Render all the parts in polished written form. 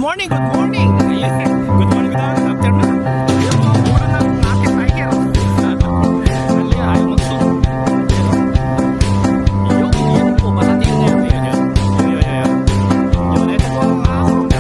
morning, good morning. Good morning, good afternoon. Ayun po, mura ng ating tiger. Ayaw magsunod. Yun po, basta tingin nyo. Yun, ito po ang ako.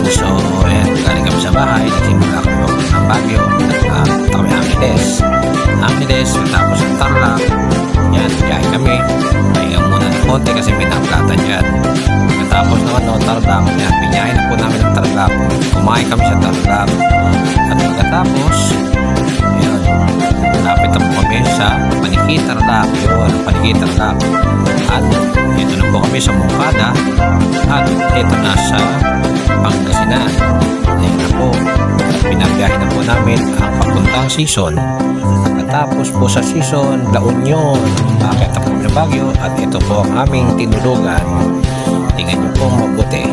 Shot, bahay, nagsimula kami ng Baguio at kami Amides, tapos ang Tarlac. Yan, biyahe kami, pahinga muna ng konti kasi may naplatan dyan. Tapos naman Tarlac, yan, binyahe na po namin ng Tarlac, kumain kami sa Tarlac at pagkatapos yan, lapit na po kami sa Paniki Tarlac, at ito na po kami sa Moncada at ito na sa Pangasinan. Ayun na po, pinabiyahe na po namin ang papuntang season. Pagkatapos po sa season, La Union, bakit na po ng Baguio at ito po ang aming tinulugan. Tingnan nyo po mabuti.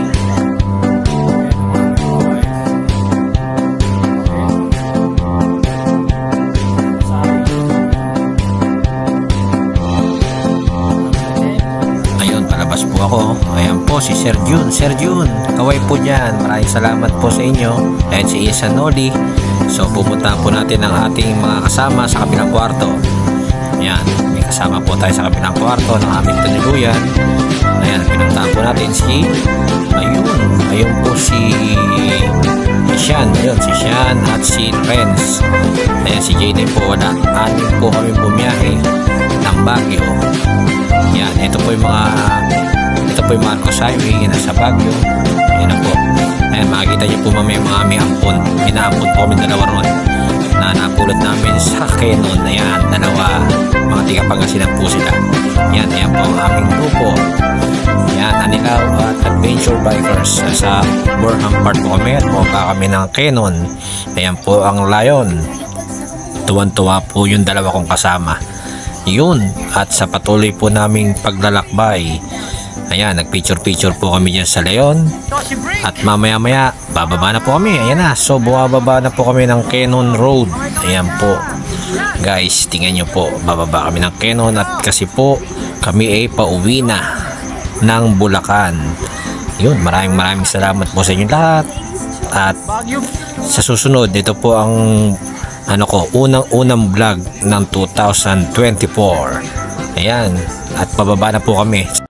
Palabas po ako. Ayan po si Sir Jun. Kaway po dyan. Maraming salamat po sa inyo. Ayan si Isa Noli. So pupunta po natin ang ating mga kasama sa kabilang kwarto. Ayan, may kasama po tayo sa kabilang kwarto ng aming tinuluyan. Ayan, pinuntahan po natin si ayun po si Sean. Ayun, si Sean at si Renz. Ayan, si Jayden po wala. Anim po kami bumiyahe ng Baguio. Yan, ito po yung Marcos Highway na sa Baguio. Yan na po. Ayan, makikita nyo po mamaya mga aming ampon. Inaampon po kami dalawa ron na napulot namin sa Kenon. Ayan, dalawa. Mga tiga-Pangasinan po sila. Yan, ayan po ang aming grupo. Yan, Anilaw at Adventure Bikers. Sa Burham Park po kami at pumunta kami ng Kenon. Ayan po ang Lion. Tuwan-tuwa po yung dalawa kong kasama. Yun, at sa patuloy po naming paglalakbay, ayan, nagpicture po kami dyan sa Leon. At mamaya bababa na po kami. Ayan na, so bumababa na po kami ng Kenon Road. Ayan po guys, tingnan nyo po, bababa kami ng Kenon at kasi po kami ay pauwi na ng Bulacan. Yun, maraming salamat po sa inyo lahat. At sa susunod, ito po ang unang vlog ng 2024. Ayan, at pababa na po kami.